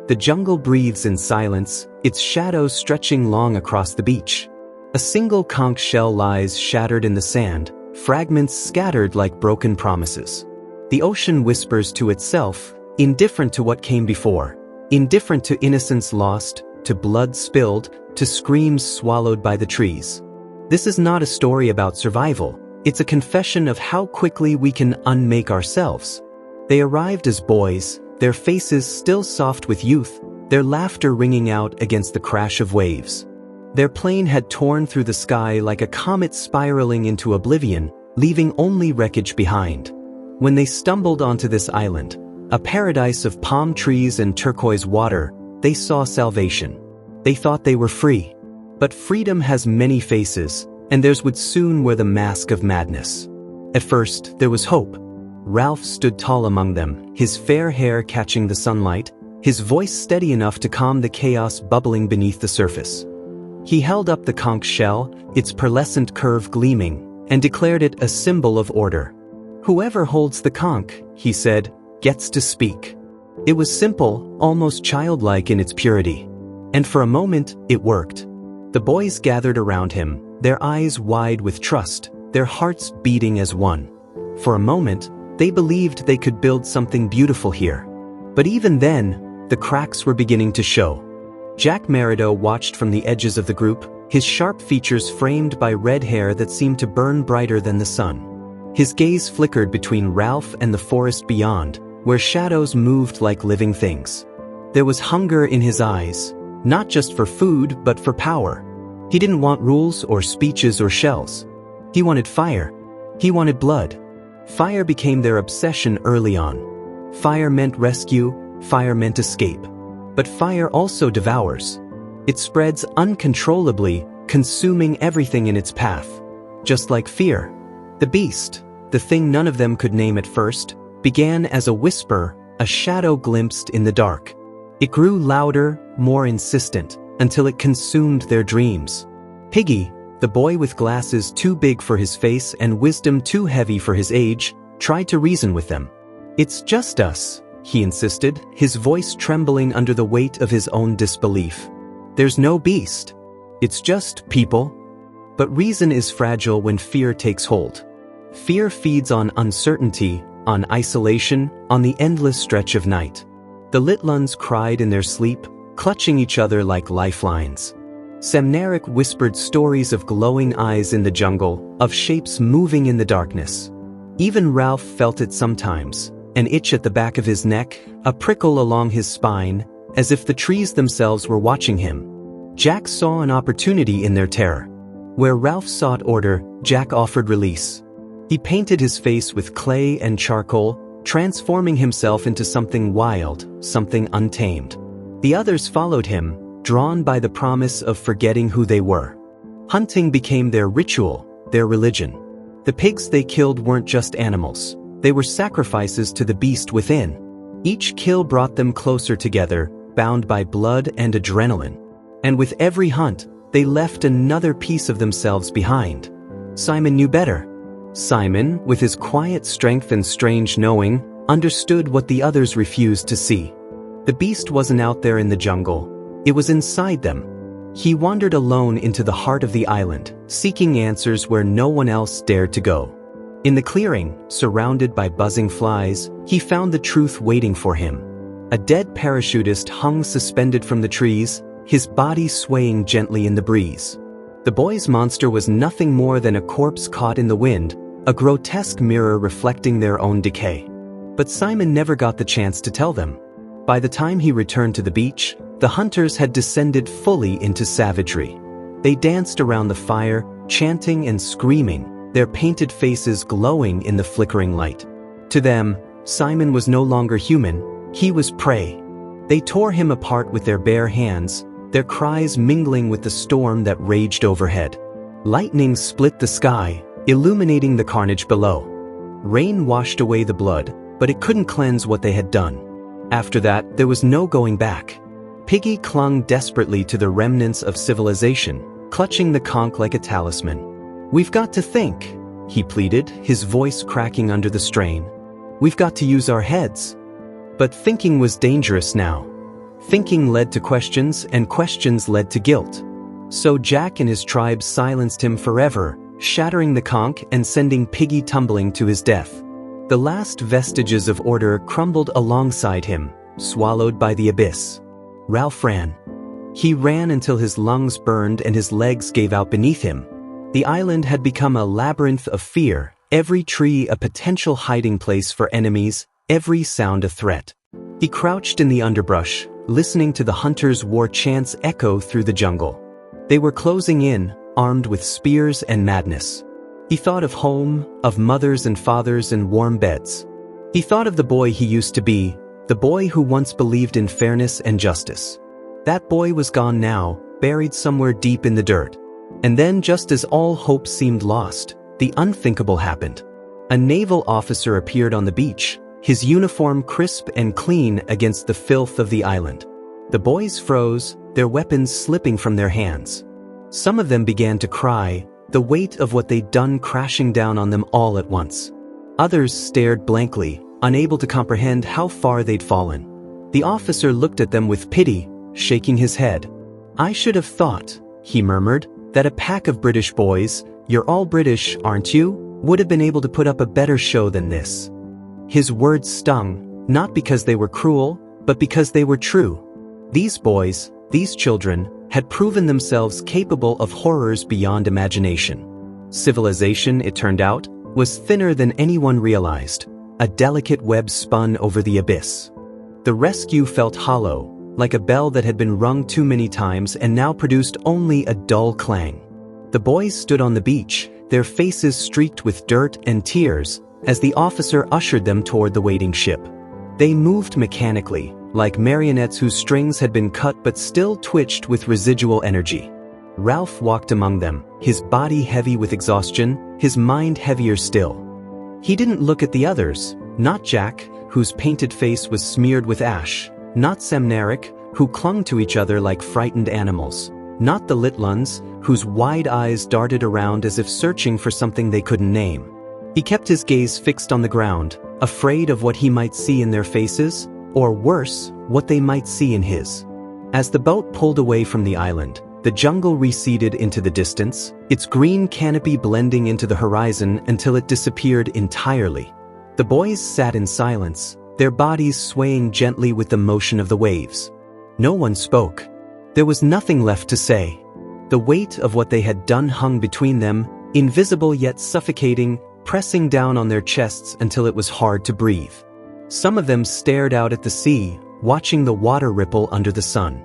The jungle breathes in silence, its shadows stretching long across the beach. A single conch shell lies shattered in the sand, fragments scattered like broken promises. The ocean whispers to itself, indifferent to what came before, indifferent to innocence lost, to blood spilled, to screams swallowed by the trees. This is not a story about survival, it's a confession of how quickly we can unmake ourselves. They arrived as boys, their faces still soft with youth, their laughter ringing out against the crash of waves. Their plane had torn through the sky like a comet spiraling into oblivion, leaving only wreckage behind. When they stumbled onto this island, a paradise of palm trees and turquoise water, they saw salvation. They thought they were free. But freedom has many faces, and theirs would soon wear the mask of madness. At first, there was hope. Ralph stood tall among them, his fair hair catching the sunlight, his voice steady enough to calm the chaos bubbling beneath the surface. He held up the conch shell, its pearlescent curve gleaming, and declared it a symbol of order. "Whoever holds the conch," he said, "gets to speak." It was simple, almost childlike in its purity. And for a moment, it worked. The boys gathered around him, their eyes wide with trust, their hearts beating as one. For a moment, they believed they could build something beautiful here. But even then, the cracks were beginning to show. Jack Merido watched from the edges of the group, his sharp features framed by red hair that seemed to burn brighter than the sun. His gaze flickered between Ralph and the forest beyond, where shadows moved like living things. There was hunger in his eyes, not just for food but for power. He didn't want rules or speeches or shells. He wanted fire. He wanted blood. Fire became their obsession early on. Fire meant rescue, fire meant escape. But fire also devours. It spreads uncontrollably, consuming everything in its path. Just like fear. The beast, the thing none of them could name at first, began as a whisper, a shadow glimpsed in the dark. It grew louder, more insistent, until it consumed their dreams. Piggy, the boy with glasses too big for his face and wisdom too heavy for his age, tried to reason with them. "It's just us," he insisted, his voice trembling under the weight of his own disbelief. "There's no beast. It's just people." But reason is fragile when fear takes hold. Fear feeds on uncertainty, on isolation, on the endless stretch of night. The Litluns cried in their sleep, clutching each other like lifelines. Semneric whispered stories of glowing eyes in the jungle, of shapes moving in the darkness. Even Ralph felt it sometimes, an itch at the back of his neck, a prickle along his spine, as if the trees themselves were watching him. Jack saw an opportunity in their terror. Where Ralph sought order, Jack offered release. He painted his face with clay and charcoal, transforming himself into something wild, something untamed. The others followed him, drawn by the promise of forgetting who they were. Hunting became their ritual, their religion. The pigs they killed weren't just animals. They were sacrifices to the beast within. Each kill brought them closer together, bound by blood and adrenaline. And with every hunt, they left another piece of themselves behind. Simon knew better. Simon, with his quiet strength and strange knowing, understood what the others refused to see. The beast wasn't out there in the jungle. It was inside them. He wandered alone into the heart of the island, seeking answers where no one else dared to go. In the clearing, surrounded by buzzing flies, he found the truth waiting for him. A dead parachutist hung suspended from the trees, his body swaying gently in the breeze. The boy's monster was nothing more than a corpse caught in the wind, a grotesque mirror reflecting their own decay. But Simon never got the chance to tell them. By the time he returned to the beach, the hunters had descended fully into savagery. They danced around the fire, chanting and screaming, their painted faces glowing in the flickering light. To them, Simon was no longer human, he was prey. They tore him apart with their bare hands, their cries mingling with the storm that raged overhead. Lightning split the sky, illuminating the carnage below. Rain washed away the blood, but it couldn't cleanse what they had done. After that, there was no going back. Piggy clung desperately to the remnants of civilization, clutching the conch like a talisman. "We've got to think," he pleaded, his voice cracking under the strain. "We've got to use our heads." But thinking was dangerous now. Thinking led to questions, and questions led to guilt. So Jack and his tribe silenced him forever, shattering the conch and sending Piggy tumbling to his death. The last vestiges of order crumbled alongside him, swallowed by the abyss. Ralph ran. He ran until his lungs burned and his legs gave out beneath him. The island had become a labyrinth of fear, every tree a potential hiding place for enemies, every sound a threat. He crouched in the underbrush, listening to the hunters' war chants echo through the jungle. They were closing in, armed with spears and madness. He thought of home, of mothers and fathers and warm beds. He thought of the boy he used to be, the boy who once believed in fairness and justice. That boy was gone now, buried somewhere deep in the dirt. And then, just as all hope seemed lost, the unthinkable happened. A naval officer appeared on the beach, his uniform crisp and clean against the filth of the island. The boys froze, their weapons slipping from their hands. Some of them began to cry, the weight of what they'd done crashing down on them all at once. Others stared blankly, unable to comprehend how far they'd fallen. The officer looked at them with pity, shaking his head. "I should have thought," he murmured, "that a pack of British boys, you're all British, aren't you, would have been able to put up a better show than this." His words stung, not because they were cruel, but because they were true. These boys, these children, had proven themselves capable of horrors beyond imagination. Civilization, it turned out, was thinner than anyone realized, a delicate web spun over the abyss. The rescue felt hollow, like a bell that had been rung too many times and now produced only a dull clang. The boys stood on the beach, their faces streaked with dirt and tears, as the officer ushered them toward the waiting ship. They moved mechanically, like marionettes whose strings had been cut but still twitched with residual energy. Ralph walked among them, his body heavy with exhaustion, his mind heavier still. He didn't look at the others, not Jack, whose painted face was smeared with ash, not Semneric, who clung to each other like frightened animals, not the Litluns, whose wide eyes darted around as if searching for something they couldn't name. He kept his gaze fixed on the ground, afraid of what he might see in their faces, or worse, what they might see in his. As the boat pulled away from the island, the jungle receded into the distance, its green canopy blending into the horizon until it disappeared entirely. The boys sat in silence, their bodies swaying gently with the motion of the waves. No one spoke. There was nothing left to say. The weight of what they had done hung between them, invisible yet suffocating, pressing down on their chests until it was hard to breathe. Some of them stared out at the sea, watching the water ripple under the sun.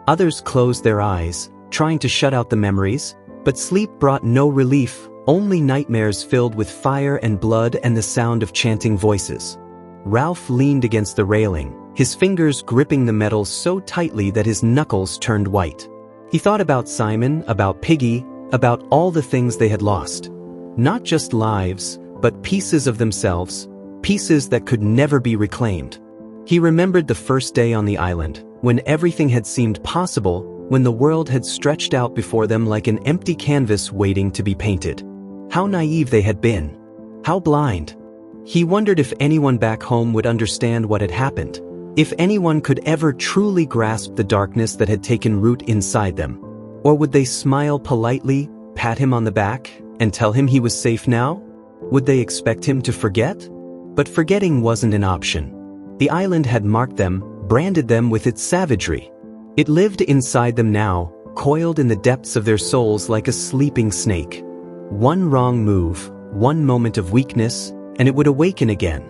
Others closed their eyes, trying to shut out the memories, but sleep brought no relief, only nightmares filled with fire and blood and the sound of chanting voices. Ralph leaned against the railing, his fingers gripping the metal so tightly that his knuckles turned white. He thought about Simon, about Piggy, about all the things they had lost. Not just lives, but pieces of themselves, pieces that could never be reclaimed. He remembered the first day on the island, when everything had seemed possible, when the world had stretched out before them like an empty canvas waiting to be painted. How naive they had been. How blind. He wondered if anyone back home would understand what had happened, if anyone could ever truly grasp the darkness that had taken root inside them. Or would they smile politely, pat him on the back, and tell him he was safe now? Would they expect him to forget? But forgetting wasn't an option. The island had marked them, branded them with its savagery. It lived inside them now, coiled in the depths of their souls like a sleeping snake. One wrong move, one moment of weakness, and it would awaken again.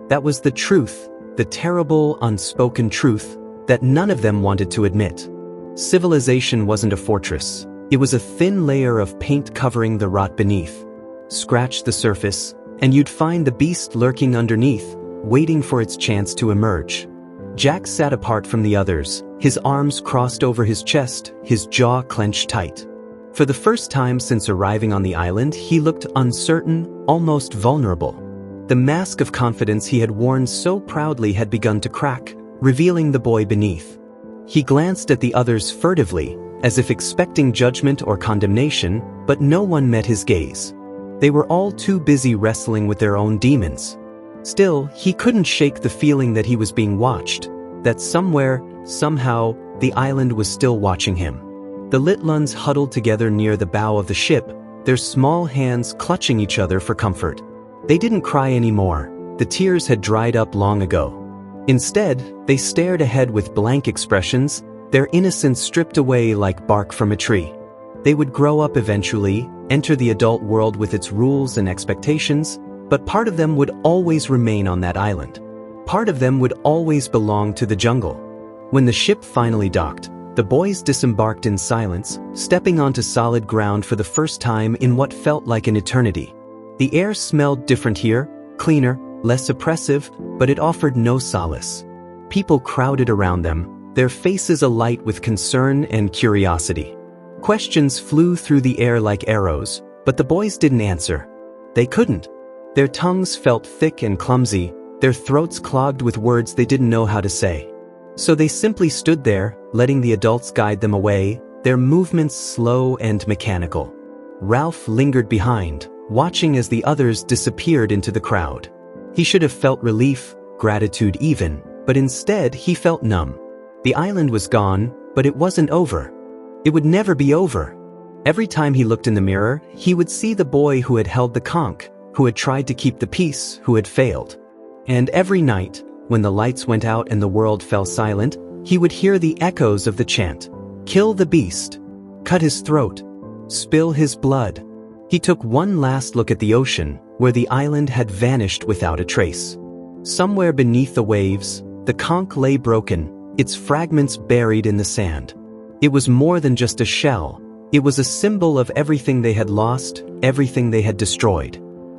That was the truth, the terrible, unspoken truth, that none of them wanted to admit. Civilization wasn't a fortress. It was a thin layer of paint covering the rot beneath. Scratch the surface, and you'd find the beast lurking underneath, waiting for its chance to emerge. Jack sat apart from the others, his arms crossed over his chest, his jaw clenched tight. For the first time since arriving on the island, he looked uncertain, almost vulnerable. The mask of confidence he had worn so proudly had begun to crack, revealing the boy beneath. He glanced at the others furtively, as if expecting judgment or condemnation, but no one met his gaze. They were all too busy wrestling with their own demons. Still, he couldn't shake the feeling that he was being watched. that somewhere, somehow, the island was still watching him. The Litluns huddled together near the bow of the ship, their small hands clutching each other for comfort. They didn't cry anymore. The tears had dried up long ago. Instead, they stared ahead with blank expressions, their innocence stripped away like bark from a tree. They would grow up eventually, enter the adult world with its rules and expectations, but part of them would always remain on that island. Part of them would always belong to the jungle. When the ship finally docked, the boys disembarked in silence, stepping onto solid ground for the first time in what felt like an eternity. The air smelled different here, cleaner, less oppressive, but it offered no solace. People crowded around them, their faces alight with concern and curiosity. Questions flew through the air like arrows, but the boys didn't answer. They couldn't. Their tongues felt thick and clumsy, their throats clogged with words they didn't know how to say. So they simply stood there, letting the adults guide them away, their movements slow and mechanical. Ralph lingered behind, watching as the others disappeared into the crowd. He should have felt relief, gratitude even, but instead he felt numb. The island was gone, but it wasn't over. It would never be over. Every time he looked in the mirror, he would see the boy who had held the conch, who had tried to keep the peace, who had failed. And every night, when the lights went out and the world fell silent, he would hear the echoes of the chant. Kill the beast. Cut his throat. Spill his blood. He took one last look at the ocean, where the island had vanished without a trace. Somewhere beneath the waves, the conch lay broken, its fragments buried in the sand. It was more than just a shell. It was a symbol of everything they had lost, everything they had destroyed.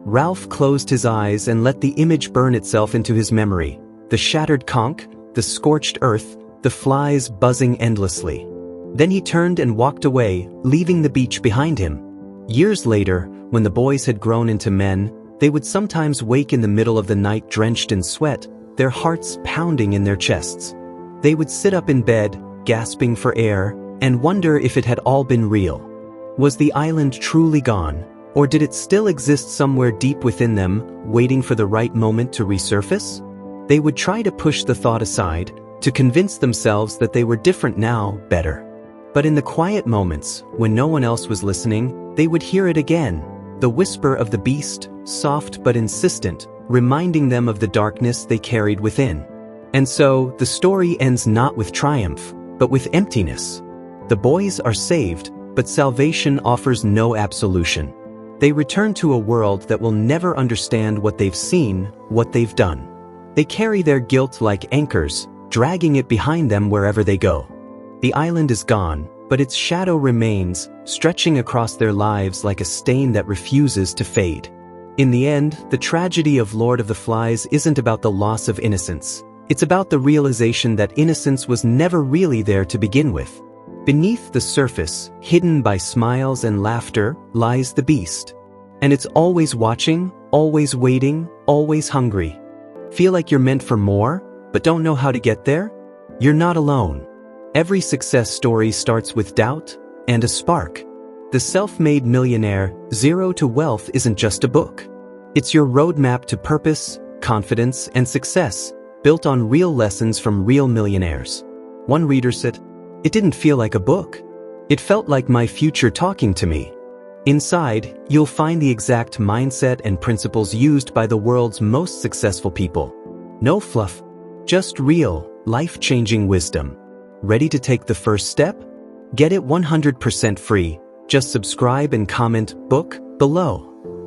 Ralph closed his eyes and let the image burn itself into his memory. The shattered conch, the scorched earth, the flies buzzing endlessly. Then he turned and walked away, leaving the beach behind him. Years later, when the boys had grown into men, they would sometimes wake in the middle of the night drenched in sweat, their hearts pounding in their chests. They would sit up in bed, gasping for air, and wonder if it had all been real. Was the island truly gone, or did it still exist somewhere deep within them, waiting for the right moment to resurface? They would try to push the thought aside, to convince themselves that they were different now, better. But in the quiet moments, when no one else was listening, they would hear it again, the whisper of the beast, soft but insistent, reminding them of the darkness they carried within. And so, the story ends not with triumph, but with emptiness. The boys are saved, but salvation offers no absolution. They return to a world that will never understand what they've seen, what they've done. They carry their guilt like anchors, dragging it behind them wherever they go. The island is gone, but its shadow remains, stretching across their lives like a stain that refuses to fade. In the end, the tragedy of Lord of the Flies isn't about the loss of innocence. It's about the realization that innocence was never really there to begin with. Beneath the surface, hidden by smiles and laughter, lies the beast. And it's always watching, always waiting, always hungry. Feel like you're meant for more, but don't know how to get there? You're not alone. Every success story starts with doubt and a spark. The Self-Made Millionaire, Zero to Wealth isn't just a book. It's your roadmap to purpose, confidence, and success, built on real lessons from real millionaires. One reader said, "It didn't feel like a book. It felt like my future talking to me." Inside, you'll find the exact mindset and principles used by the world's most successful people. No fluff, just real, life-changing wisdom. Ready to take the first step? Get it 100% free. Just subscribe and comment "book" below.